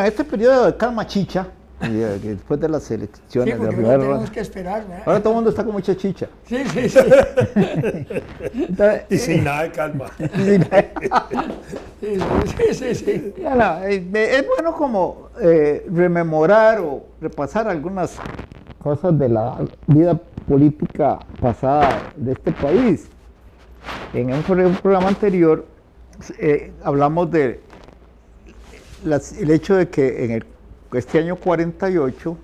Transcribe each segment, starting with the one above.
en este periodo de calma chicha, después de las elecciones, Sí, de la porque primera ahora tenemos ronda, que esperar, ¿verdad? ahora todo el mundo está con mucha chicha. Sí. Entonces, Y sin nada de calma. Sí. es bueno como rememorar o repasar algunas cosas de la vida política pasada de este país. En un programa anterior hablamos de el hecho de que en este año 48,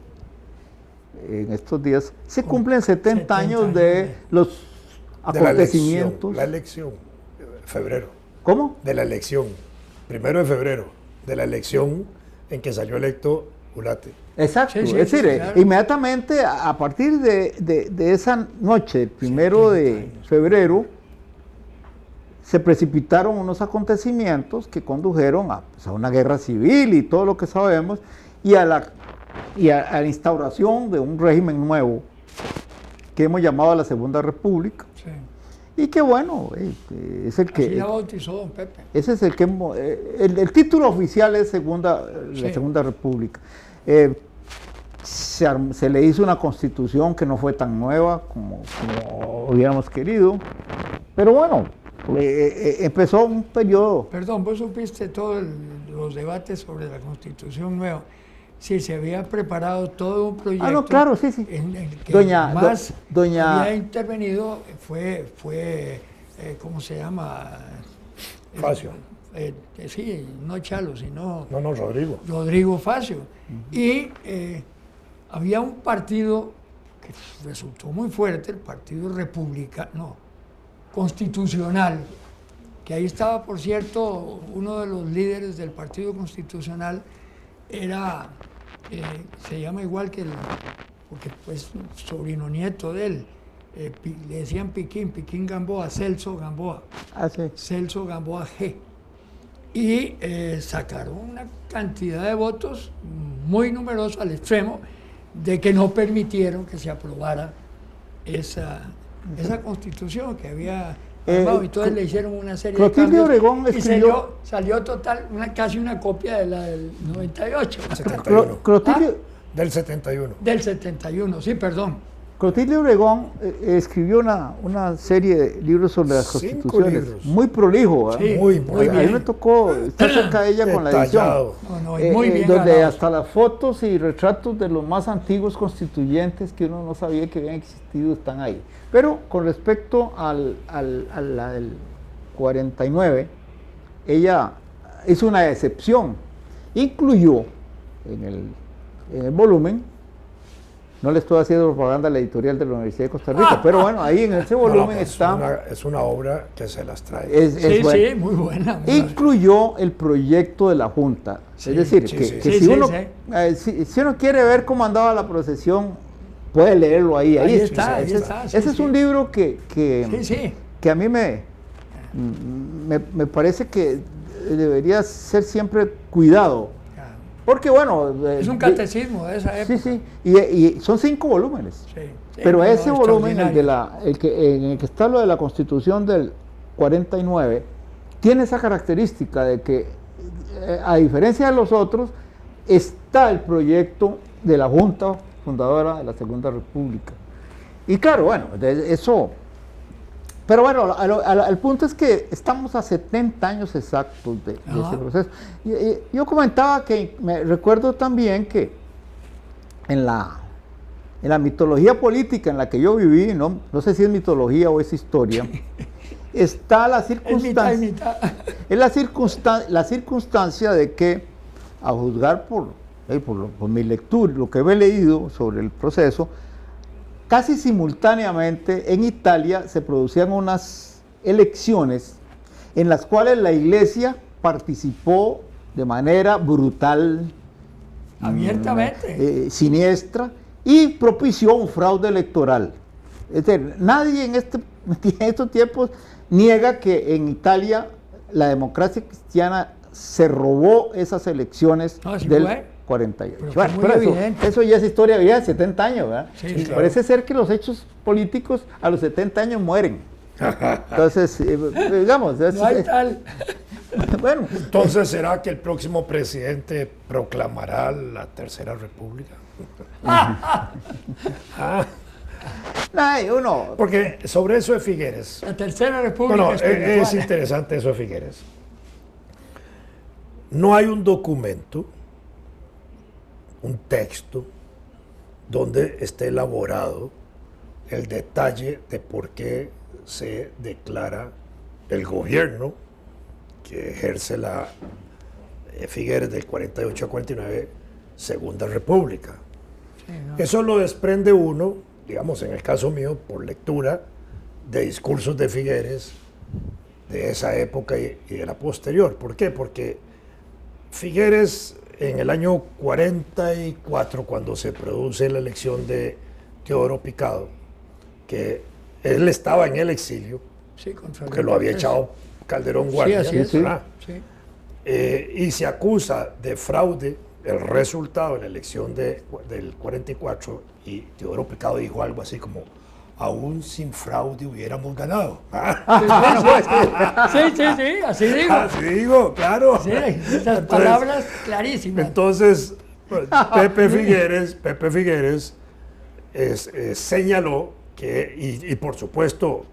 en estos días, se cumplen 70 años de los acontecimientos. La elección, febrero. ¿Cómo? De la elección, 1 de febrero, de la elección en que salió electo Ulate. Exacto, Sí, es decir, claro. inmediatamente a partir de esa noche, el 1 de febrero, se precipitaron unos acontecimientos que condujeron a una guerra civil y todo lo que sabemos, y a la instauración de un régimen nuevo que hemos llamado la Segunda República, Sí. y que bueno, es el Así que... la bautizó don Pepe. Ese es el que... el título oficial es la Sí. Segunda República. Se le hizo una constitución que no fue tan nueva como hubiéramos querido, pero bueno, empezó un periodo. Perdón, vos supiste todos los debates sobre la Constitución nueva. Sí, se había preparado todo un proyecto. Ah, no, claro, sí. En el que Doña había intervenido fue ¿cómo se llama? Facio. Sí, no Chalo, sino No, Rodrigo. Rodrigo Facio. Y había un partido que resultó muy fuerte, el Partido Constitucional, que ahí estaba, por cierto, uno de los líderes del Partido Constitucional, se llama igual que porque pues sobrino nieto de él, le decían Piquín Gamboa, Celso Gamboa. Ah, sí. Celso Gamboa G. Y sacaron una cantidad de votos muy numerosos al extremo de que no permitieron que se aprobara esa constitución que había armado, y entonces le hicieron una serie de Clotilde cambios Obregón y escribió... salió total, casi una copia de la del 98. 71. Del 71. Del 71, sí, perdón. Clotilde Obregón escribió una serie de libros sobre las 5 constituciones, libros. muy prolijo, ¿verdad? Sí, Muy A bien. mí me tocó estar cerca de ella con la edición. Detallado. No, y muy bien donde ganados. hasta las fotos y retratos de los más antiguos constituyentes que uno no sabía que habían existido están ahí. Pero con respecto a la del 49, ella hizo una excepción, incluyó en el volumen. No le estoy haciendo propaganda a la editorial de la Universidad de Costa Rica, pero bueno, ahí en ese volumen pues, está... es una obra que se las trae. Sí, buena. sí, muy buena. Incluyó el proyecto de la Junta. Sí, Es decir, sí, que sí. si Sí, uno sí. si uno quiere ver cómo andaba la procesión, puede leerlo ahí. Ahí está, ahí está. Sí, Ese es sí. un libro que Sí. a mí me parece que debería ser siempre cuidado. Porque bueno... Es un catecismo de esa época. Sí, y son 5 volúmenes. Sí, Pero no, ese volumen, extraordinario. en el que está lo de la Constitución del 49, tiene esa característica de que, a diferencia de los otros, está el proyecto de la Junta fundadora de la Segunda República. Y claro, bueno, eso... Pero bueno, el punto es que estamos a 70 años exactos de ese proceso. Yo comentaba que me recuerdo también que en la mitología política en la que yo viví, no sé si es mitología o es historia, está la circunstancia, la circunstancia de que, a juzgar por mi lectura, lo que he leído sobre el proceso, casi simultáneamente en Italia se producían unas elecciones en las cuales la Iglesia participó de manera brutal, abiertamente, siniestra, y propició un fraude electoral. Es decir, nadie en estos tiempos niega que en Italia la democracia cristiana se robó esas elecciones del 48. Pero eso ya es historia vieja de 70 años, ¿verdad? Sí, y claro. parece ser que los hechos políticos a los 70 años mueren. Entonces, digamos... no hay tal. Bueno, Entonces, ¿será que el próximo presidente proclamará la Tercera República? uno. Porque sobre eso de Figueres, La Tercera República bueno, espiritual. es interesante eso de Figueres. No hay un documento, un texto, donde esté elaborado el detalle de por qué se declara el gobierno que ejerce la Figueres del 48 a 49 Segunda República. Sí, ¿no? Eso lo desprende uno, digamos en el caso mío, por lectura de discursos de Figueres de esa época y de la posterior. ¿Por qué? Porque Figueres en el año 44, cuando se produce la elección de Teodoro Picado, que él estaba en el exilio, Sí, contra porque lo había echado Calderón Guardia, así es. ¿verdad? Sí. Y se acusa de fraude el resultado de la elección del 44, y Teodoro Picado dijo algo así como: aún sin fraude hubiéramos ganado. Sí, así digo. Así digo, claro. Sí, esas palabras clarísimas. Entonces, Pepe Figueres señaló que, y por supuesto,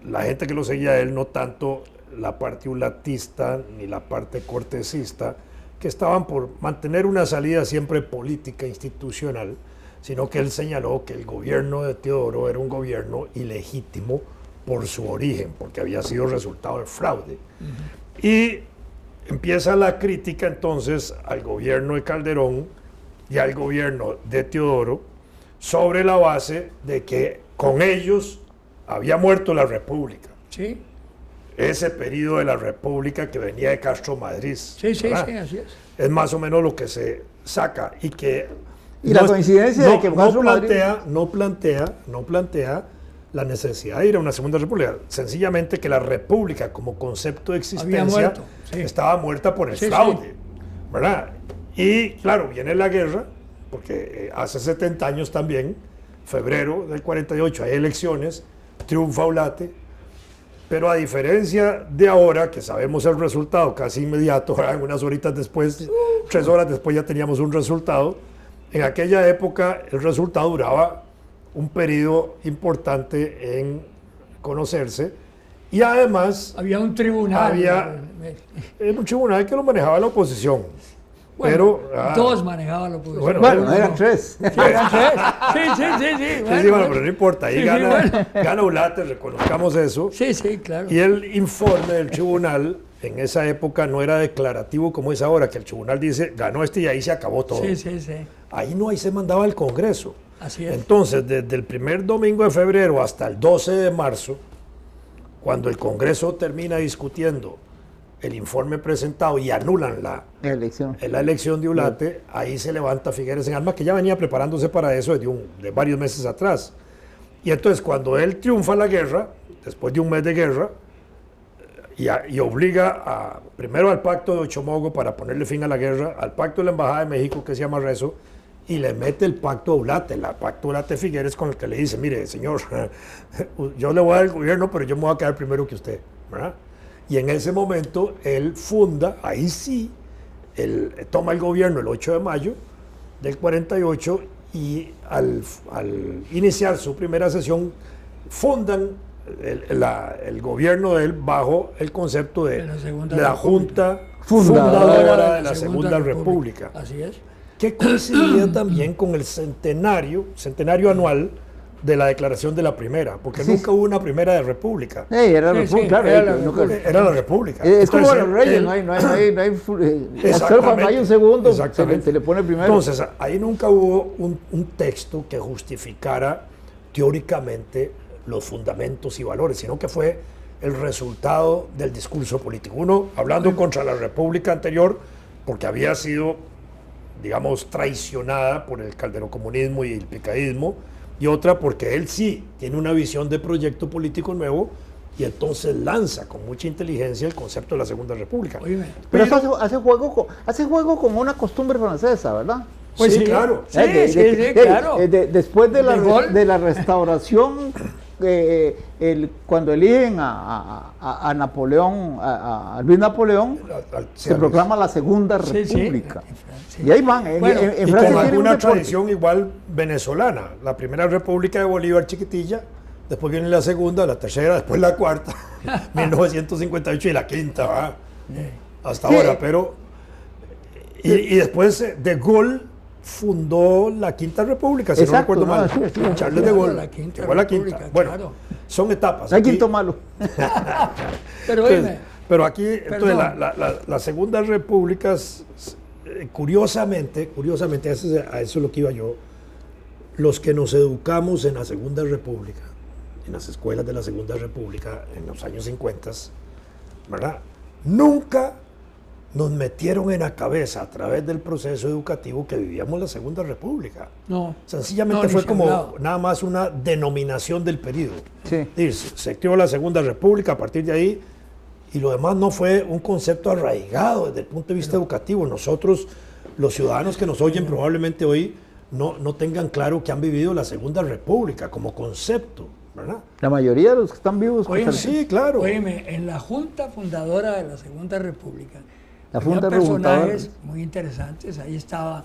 la gente que lo seguía a él, no tanto la parte ulatista ni la parte cortesista, que estaban por mantener una salida siempre política, institucional, sino que él señaló que el gobierno de Teodoro era un gobierno ilegítimo por su origen, porque había sido resultado del fraude. Y empieza la crítica entonces al gobierno de Calderón y al gobierno de Teodoro sobre la base de que con ellos había muerto la República. Sí, Ese periodo de la República que venía de Castro Madrid. sí, así es. Es más o menos lo que se saca y que... Y la coincidencia de que Castro Madrid... no plantea la necesidad de ir a una segunda república. Sencillamente que la república como concepto de existencia muerto, sí. estaba muerta por el fraude, ¿verdad? Y claro, viene la guerra, porque hace 70 años también, febrero del 48, hay elecciones, triunfa Oulate, pero a diferencia de ahora, que sabemos el resultado casi inmediato, ¿verdad? Unas horitas después, 3 horas después ya teníamos un resultado. En aquella época el resultado duraba un periodo importante en conocerse, y además Había un tribunal. un tribunal que lo manejaba la oposición. Bueno, Pero dos manejaban la oposición. Bueno, eran tres. Sí, eran tres. Sí. bueno, pero no importa, ahí Sí, gana Oulate, reconozcamos eso. Sí, claro. Y el informe del tribunal en esa época no era declarativo como es ahora, que el tribunal dice, ganó este y ahí se acabó todo. Sí. Ahí no, ahí se mandaba al Congreso. Así es. Entonces, desde el primer domingo de febrero hasta el 12 de marzo, cuando el Congreso termina discutiendo el informe presentado y anulan la elección de Oulate, ahí se levanta Figueres en armas, que ya venía preparándose para eso de varios meses atrás. Y entonces, cuando él triunfa la guerra, después de un mes de guerra, y obliga primero al pacto de Ochomogo para ponerle fin a la guerra, al pacto de la Embajada de México, que se llama Rezo, y le mete el pacto a Oulate, el pacto Oulate-Figueres, con el que le dice: mire, señor, yo le voy a dar el gobierno, pero yo me voy a quedar primero que usted, ¿verdad? Y en ese momento él funda, ahí sí, él toma el gobierno el 8 de mayo del 48, y al iniciar su primera sesión fundan el gobierno de él bajo el concepto de la Junta Fundadora de la Segunda República. Así es. Que coincidía también con el centenario anual de la declaración de la primera, porque nunca hubo una primera de república. Era la república, claro. Era la república. Es como los reyes, no hay cuando hay un segundo, se le pone primero. Entonces, ahí nunca hubo un texto que justificara teóricamente los fundamentos y valores, sino que fue el resultado del discurso político. Uno hablando contra la república anterior, porque había sido, digamos, traicionada por el calderocomunismo y el picaísmo, y otra porque él sí tiene una visión de proyecto político nuevo, y entonces lanza con mucha inteligencia el concepto de la Segunda República. Pero eso hace juego con una costumbre francesa, ¿verdad? Pues sí, claro. Claro. Después de la restauración cuando eligen a Napoleón, a Luis Napoleón, se proclama la Segunda República. Sí. Y ahí van. Bueno, en y Francia con tienen alguna un deporte. tradición igual venezolana. La primera República de Bolívar chiquitilla, después viene la segunda, la tercera, después la cuarta, 1958 y la quinta, ¿va? Hasta ahora. Pero y después De Gaulle fundó la Quinta República, si Exacto, no recuerdo mal. sí, Charles de Gaulle. La Quinta llegó a la quinta. República, Bueno, claro. son etapas. Hay Aquí- quinto malo. Pero entonces, dime, pero aquí, entonces, Perdón. las segundas repúblicas, curiosamente, a eso es lo que iba yo, los que nos educamos en la Segunda República, en las escuelas de la Segunda República, en los años 50, ¿verdad? Nunca nos metieron en la cabeza a través del proceso educativo que vivíamos la Segunda República. no. Sencillamente No, ni fue se como hablaba. nada más una denominación del periodo. Sí. Se creó la Segunda República a partir de ahí, y lo demás no fue un concepto arraigado desde el punto de vista educativo. Nosotros, los ciudadanos que nos oyen probablemente hoy, no tengan claro que han vivido la Segunda República como concepto, ¿verdad? La mayoría de los que están vivos. Oye, pues, Sí, claro. Óyeme, en la Junta Fundadora de la Segunda República, La había Junta personajes Revolucionaria. muy interesantes. Ahí estaba,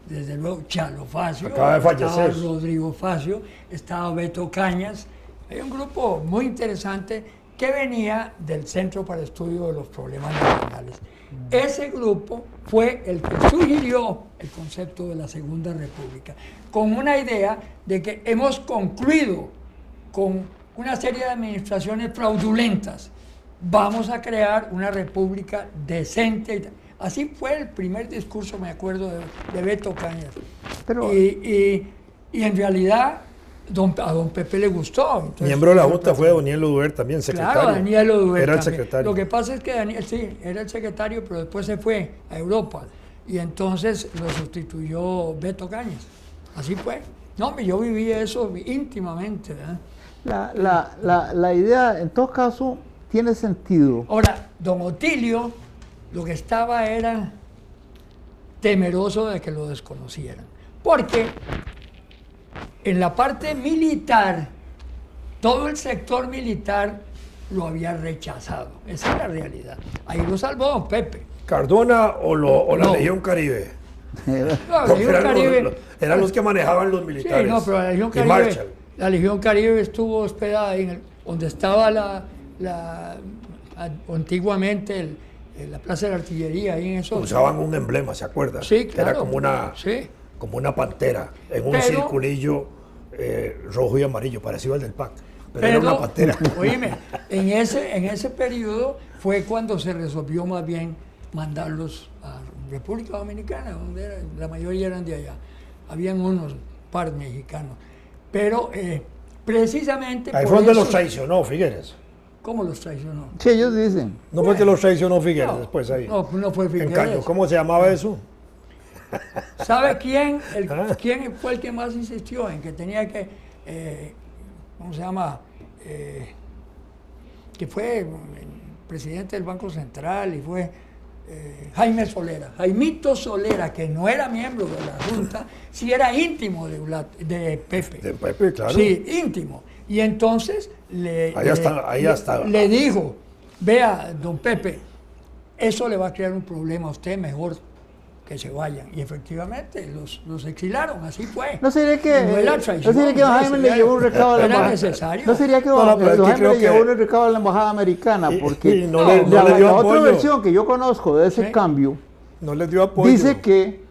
desde luego, Chalo Facio, Acaba de fallecer. estaba Rodrigo Facio, estaba Beto Cañas. Hay un grupo muy interesante que venía del Centro para Estudio de los Problemas Nacionales. Ese grupo fue el que sugirió el concepto de la Segunda República, con una idea de que hemos concluido con una serie de administraciones fraudulentas. Vamos a crear una república decente. Así fue el primer discurso, me acuerdo, de Beto Cañas. Pero- y en realidad a don Pepe le gustó. Entonces, Miembro de la Junta fue Daniel Oduber también, secretario. Claro, Daniel Oduber Era el también. secretario. Lo que pasa es que Daniel, sí, era el secretario, pero después se fue a Europa. Y entonces lo sustituyó Beto Cañas. Así fue. No, hombre, yo viví eso íntimamente, ¿verdad? La idea, en todo caso, tiene sentido. Ahora, don Otilio lo que estaba era temeroso de que lo desconocieran. Porque en la parte militar, todo el sector militar lo había rechazado. Esa es la realidad. Ahí lo salvó don Pepe. ¿Cardona o la No. Legión Caribe? No, la Porque Legión Caribe, eran los que manejaban los militares. sí, no, pero Y Marshall. la Legión Caribe estuvo hospedada ahí donde estaba antiguamente la Plaza de la Artillería, ahí en eso. Usaban un emblema, ¿se acuerda? Sí, Que era claro. como como una pantera en un Pero- circulillo rojo y amarillo, parecido al del PAC. Pero era una pantera. Oíme, en ese periodo fue cuando se resolvió más bien mandarlos a República Dominicana, donde la mayoría eran de allá. Habían unos par mexicanos. Pero precisamente Ahí por fue donde eso- los traicionó Figueres. ¿Cómo los traicionó? Sí, ellos dicen. No fue que los traicionó Figueres No, después ahí. no fue En Figueres. Caño, ¿cómo se llamaba eso? ¿Sabe quién? Ah. ¿Quién fue el que más insistió en que tenía que, ¿cómo se llama? Que fue presidente del Banco Central y fue Jaime Solera. Jaimito Solera, que no era miembro de la Junta, sí era íntimo de Pepe. De Pepe, claro. Sí, íntimo. Y entonces Ahí está. le dijo, vea, don Pepe, eso le va a crear un problema a usted, mejor que se vayan. Y efectivamente los exilaron, así fue. ¿No sería que, No era traición, don Jaime le llevó un recado a la era embajada? necesario. ¿No sería que No, no, pero es don que Jaime creo le llevó que- un recado a la embajada americana? Porque y no le dio la otra apoyo. versión que yo conozco de ese Sí. cambio No les dio apoyo. dice que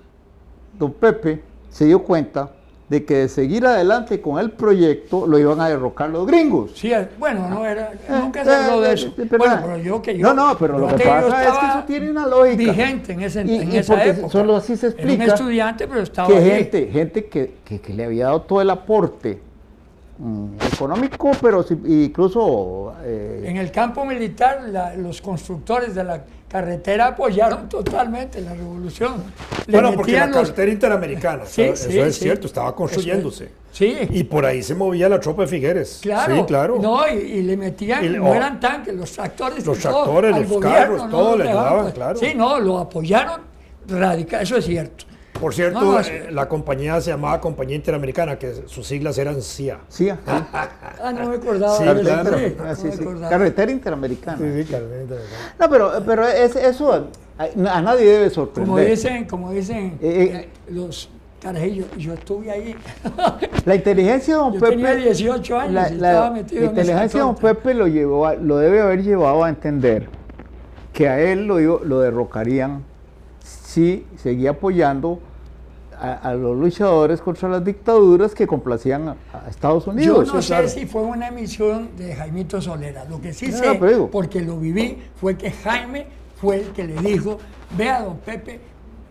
don Pepe se dio cuenta de que de seguir adelante con el proyecto lo iban a derrocar los gringos. Sí, bueno, no era, nunca se habló de eso. Pero Bueno, pero yo que yo. No, pero lo yo que yo pasa es que estaba eso tiene una lógica. vigente en, en Y esa porque época. solo así se Era un explica estudiante, pero estaba que ahí. gente que le había dado todo el aporte económico, pero incluso En el campo militar, los constructores de la carretera apoyaron totalmente la revolución. Le Bueno, porque la metían los- carretera interamericana, Sí, eso sí, es sí. cierto, estaba construyéndose. Sí, Y por ahí se movía la tropa de Figueres. claro. Sí, claro. No, y le metían, Y no eran tanques, los tractores. los y todo, tractores, al los gobierno, carros, no todo los le dejaban, ayudaban, pues. claro. Sí, no, lo apoyaron radical, eso es cierto. Por cierto, la compañía se llamaba Compañía Interamericana, que sus siglas eran CIA. CIA. No me acordaba. Sí, claro. Carretera Interamericana. Sí, carretera interamericana. No, pero eso a nadie debe sorprender. Como dicen los carajillos, yo estuve ahí. La inteligencia de don Pepe. Tenía 18 años y estaba metido la inteligencia de don Pepe lo debe haber llevado a entender que a él lo derrocarían si seguía apoyando a los luchadores contra las dictaduras que complacían a Estados Unidos. Yo no sé si fue una emisión de Jaimito Solera. Lo que sí sé, porque lo viví, fue que Jaime fue el que le dijo: vea, don Pepe,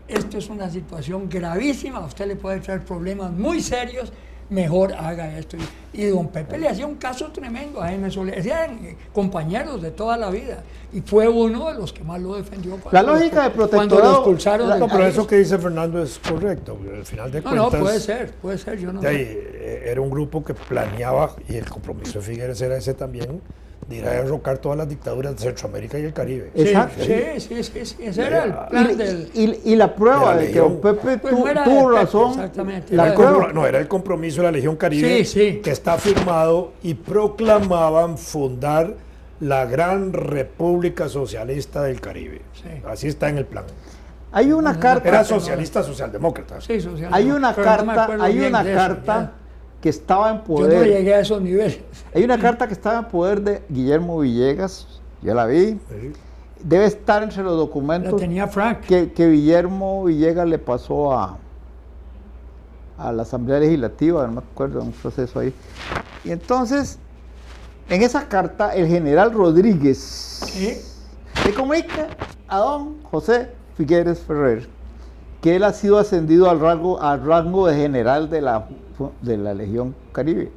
esto es una situación gravísima, a usted le puede traer problemas muy serios, mejor haga esto. Y don Pepe le hacía un caso tremendo a Jaime Solera, eran compañeros de toda la vida, y fue uno de los que más lo defendió. La lógica de protectorado. Cuando lo expulsaron no, pero eso que dice Fernando es correcto, al final de cuentas. No, puede ser, yo no sé. Era un grupo que planeaba, y el compromiso de Figueres era ese también, de ir a derrocar todas las dictaduras de Centroamérica y el Caribe. Exacto. Sí, ese era el plan y la prueba de que don Pepe tuvo razón. Exactamente. Era el compromiso de la Legión Caribe que está firmado, y proclamaban fundar la Gran República Socialista del Caribe. Sí. Así está en el plan. Hay una carta. Era socialista, socialdemócrata. Sí, socialista. Hay una carta que estaba en poder. Yo no llegué a esos niveles. Hay una carta que estaba en poder de Guillermo Villegas, yo la vi. Sí. Debe estar entre los documentos. La tenía Frank. Que Guillermo Villegas le pasó a la Asamblea Legislativa, no me acuerdo, un proceso ahí. Y entonces, en esa carta, el general Rodríguez le comunica a don José Figueres Ferrer que él ha sido ascendido al rango de general de la Legión Caribe.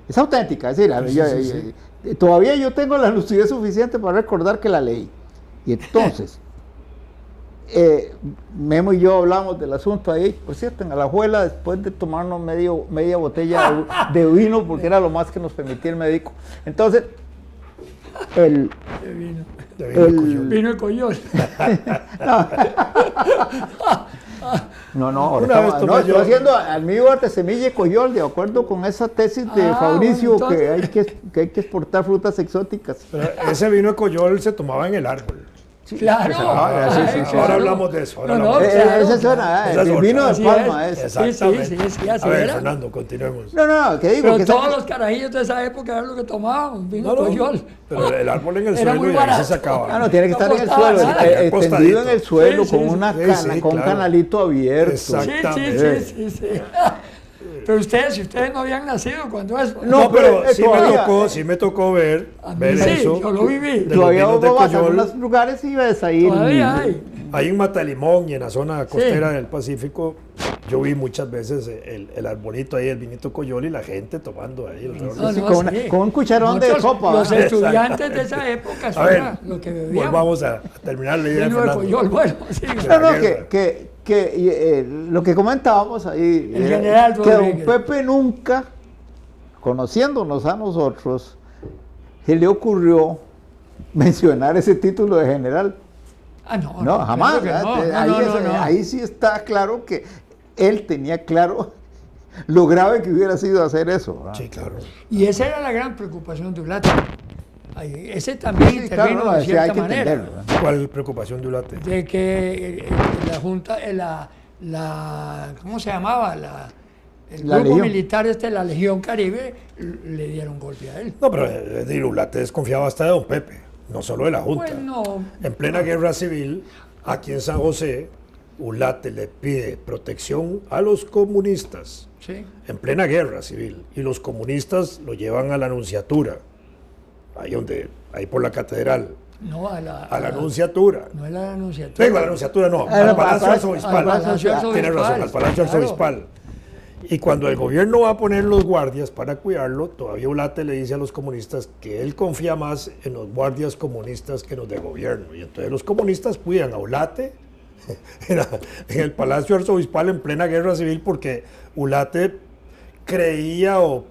Es auténtica, es decir, todavía yo tengo la lucidez suficiente para recordar que la leí. Y entonces, Memo y yo hablamos del asunto ahí, por cierto, en Alajuela, después de tomarnos media botella de vino, porque era lo más que nos permitía el médico. Entonces, vino el Coyol. No, estoy haciendo almíbar de semilla y Coyol, de acuerdo con esa tesis de Fabricio, bueno, entonces, que hay que exportar frutas exóticas. Pero ese vino de Coyol se tomaba en el árbol. Sí, claro. Ahora hablamos de eso. Esa suena, el vino de palma es. Exactamente. Sí, a ver, Fernando, continuemos. No, ¿qué digo? Pero que todos los carajillos de esa época eran lo que tomaban, vino Coyol. Pero el árbol en el suelo y ahí se sacaba. No, tiene que estar en el suelo, extendido en el suelo, con una cana, con un canalito abierto. Exactamente. Sí. Pero si ustedes no habían nacido cuando eso. No, pero sí me tocó ver eso. Yo lo viví. Todavía vas a unos lugares y ves ahí. Todavía hay. Ahí en Matalimón y en la zona costera del Pacífico, yo vi muchas veces el arbolito ahí, el vinito Coyol, y la gente tomando ahí. Con un cucharón de copa. Los estudiantes de esa época son lo que bebían. Volvamos a terminar la idea de Fernando. Coyol, bueno, sí. Lo que comentábamos ahí, el general que don Pepe nunca, conociéndonos a nosotros, se le ocurrió mencionar ese título de general. No, jamás. Ahí sí está claro que él tenía claro lo grave que hubiera sido hacer eso, ¿verdad? Sí, claro. Y esa era la gran preocupación de Ulate. Ese también intervino de cierta manera. ¿Cuál preocupación de Ulate? De que la Junta, ¿cómo se llamaba? El grupo militar la Legión Caribe, le dieron golpe a él. No, pero Ulate desconfiaba hasta de don Pepe, no solo de la Junta. Bueno, en plena guerra civil, aquí en San José, Ulate le pide protección a los comunistas. Sí. En plena guerra civil. Y los comunistas lo llevan a la Nunciatura. Ahí por la catedral. No, a la Anunciatura. No es la Anunciatura. Digo, a la Anunciatura no, al Palacio Arzobispal. Tiene razón, al Palacio Arzobispal. Y cuando el gobierno va a poner los guardias para cuidarlo, todavía Ulate le dice a los comunistas que él confía más en los guardias comunistas que en los de gobierno. Y entonces los comunistas cuidan a Ulate en el Palacio Arzobispal en plena guerra civil, porque Ulate creía o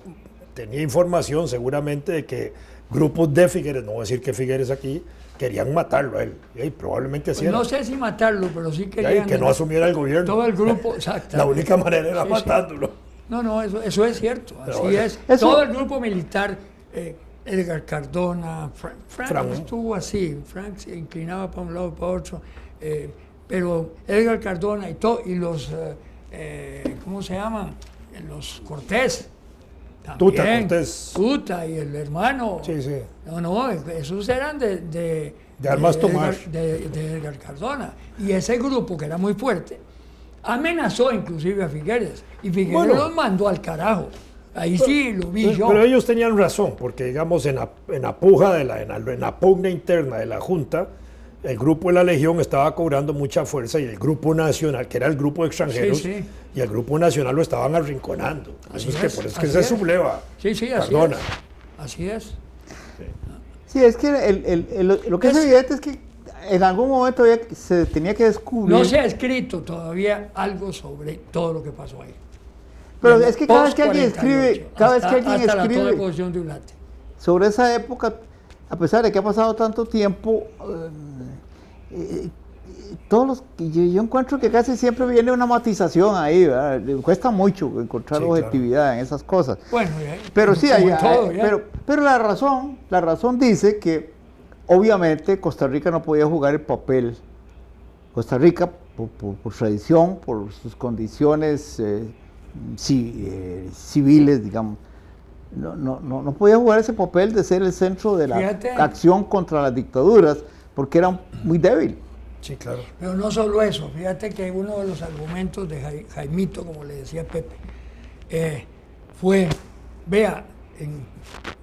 tenía información seguramente de que grupos de Figueres, no voy a decir que Figueres aquí, querían matarlo a él. Y probablemente así Pues era. no sé si matarlo, pero sí Y querían... que no asumiera el gobierno. Todo el grupo, exacto. La única manera era Sí, matándolo. No, eso es cierto, así bueno, es. eso- Todo el grupo militar, Edgar Cardona, Frank estuvo así, Frank se inclinaba para un lado para otro, pero Edgar Cardona y los, ¿cómo se llaman? Los Cortés. Tuta también, Cortés. Tuta y el hermano. Sí, sí. No, esos eran de Armas Tomás. de Edgar Cardona. Y ese grupo, que era muy fuerte, amenazó inclusive a Figueres. Y Figueres Bueno. los mandó al carajo. Ahí sí lo vi yo. Pero ellos tenían razón, porque digamos en la puja, en la pugna interna de la Junta, el grupo de la Legión estaba cobrando mucha fuerza y el grupo nacional, que era el grupo de extranjeros, Sí, sí. y el grupo nacional lo estaban arrinconando. Por Así eso es, por eso es que así se es. subleva. Sí, así Cardona. es. Así es. Sí, es que lo que es evidente es que en algún momento se tenía que descubrir. No se ha escrito todavía algo sobre todo lo que pasó ahí. Pero es que cada vez que alguien Post-48, escribe, cada vez que alguien hasta la toma de escribe posesión de Ulate. sobre esa época, a pesar de que ha pasado tanto tiempo, todos los yo encuentro que casi siempre viene una matización ahí, ¿verdad? Cuesta mucho encontrar Sí, objetividad en esas cosas. Bueno, Pero sí, como en todo, pero la razón dice que obviamente Costa Rica no podía jugar el papel. Costa Rica, por tradición, por sus condiciones civiles, digamos, no podía jugar ese papel de ser el centro de la Fíjate. acción contra las dictaduras, porque era muy débil. Sí, claro. Pero no solo eso, fíjate que uno de los argumentos de Jaimito, como le decía Pepe, fue, vea, en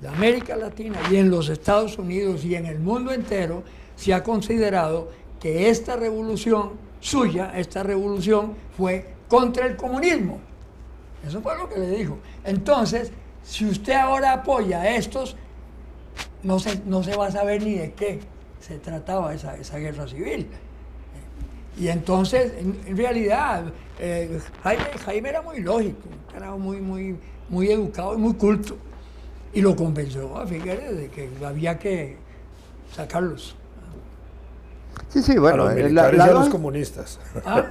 la América Latina y en los Estados Unidos y en el mundo entero se ha considerado que esta revolución suya, esta revolución fue contra el comunismo. Eso fue lo que le dijo. Entonces, si usted ahora apoya a estos, no se va a saber ni de qué se trataba esa guerra civil. Y entonces, en realidad, Jaime era muy lógico, era muy educado y muy culto. Y lo convenció a Figueres de que había que sacarlos. Sí, bueno. A los militares y a los comunistas. ¿Ah?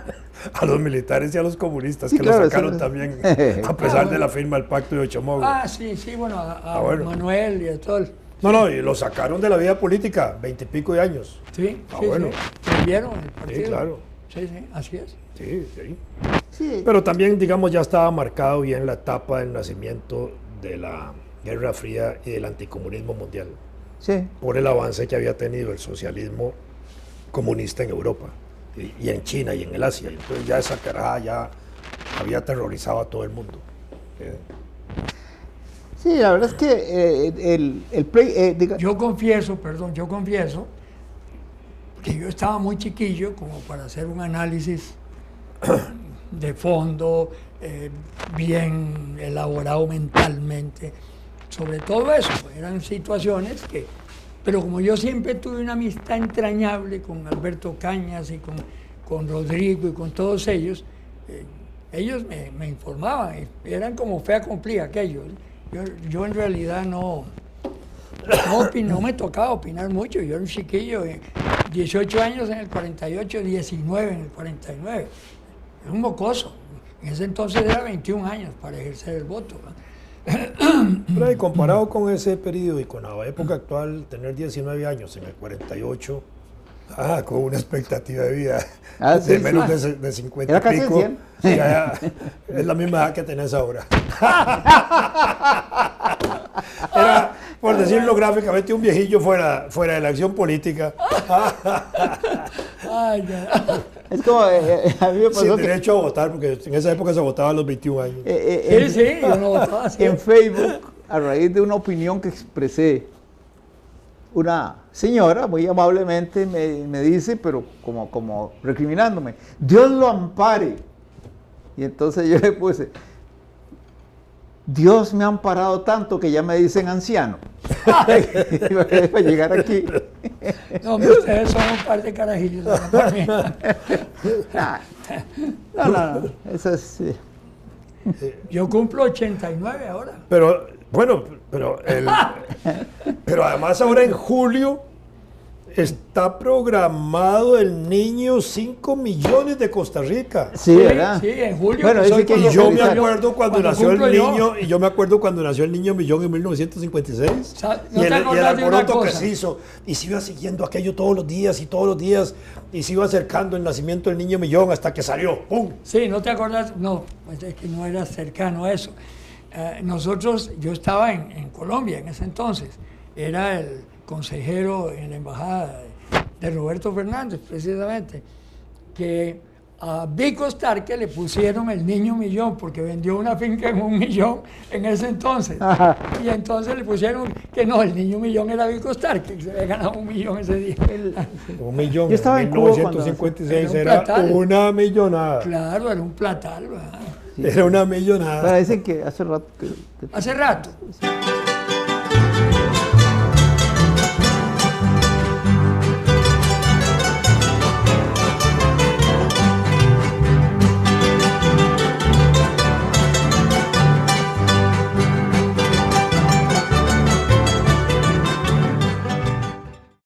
A los militares y a los comunistas, Sí, que claro, lo sacaron sí. también, a pesar de la firma del Pacto de Ochomogo. Sí, bueno, a bueno. Manuel y a todo el... No, y lo sacaron de la vida política, 20 y pico de años. Sí, bueno. Prendieron el partido. Sí, claro. Sí, así es. Sí, sí. Sí, Pero también, digamos, ya estaba marcado bien la etapa del nacimiento de la Guerra Fría y del anticomunismo mundial, sí. por el avance que había tenido el socialismo comunista en Europa, y en China y en el Asia. Entonces ya esa caraja ya había aterrorizado a todo el mundo. Sí, la verdad es que Yo confieso que yo estaba muy chiquillo como para hacer un análisis de fondo, bien elaborado mentalmente, sobre todo eso. Eran situaciones que, pero como yo siempre tuve una amistad entrañable con Alberto Cañas y con Rodrigo y con todos ellos, ellos me informaban, eran como fe acumplida aquellos. Yo en realidad no me tocaba opinar mucho, yo era un chiquillo, 18 años en el 48, 19 en el 49, era un mocoso, en ese entonces era 21 años para ejercer el voto. Pero y comparado con ese periodo y con la época actual, tener 19 años en el 48, con una expectativa de vida de menos de 50 Era y pico, casi 100. ya es la misma edad que tenés ahora. Era, por decirlo gráficamente, un viejillo fuera de la acción política. Ay, ya. es como, a mí me pasó Sin que derecho a votar, porque en esa época se votaba a los 21 años. Sí, yo no votaba así. en Facebook, a raíz de una opinión que expresé, una señora muy amablemente me dice, pero como recriminándome, Dios lo ampare. Y entonces yo le puse, Dios me ha amparado tanto que ya me dicen anciano. Para llegar aquí. No, ustedes son un par de carajillos. ¿No? Para mí. No, eso es... Yo cumplo 89 ahora. Pero, bueno, pero además ahora en julio Está programado el niño 5 millones de Costa Rica. Sí, ¿verdad? Sí, en julio. Bueno, dice que Y yo me acuerdo cuando cuando nació el cumplo yo. niño, y yo me acuerdo cuando nació el niño millón en 1956. ¿No Y te el acordás de una alboroto que cosa? se hizo, y se iba siguiendo aquello todos los días, y se iba acercando el nacimiento del niño millón hasta que salió. ¡Pum! Sí, ¿no te acuerdas? No, pues es que no era cercano a eso. Yo estaba en Colombia en ese entonces, era el consejero en la embajada de Roberto Fernández, precisamente, que a Vico Starque le pusieron el niño millón porque vendió una finca en 1 millón en ese entonces. Ajá. Y entonces le pusieron que no, el niño millón era Vico Starque, que se había ganado 1 millón ese día. 1 millón. Yo estaba en Cuba en 1956 cuando- era Era un platal. una millonada. Claro, era un platal, ¿verdad? Era una millonada. Parece que hace rato que Hace rato.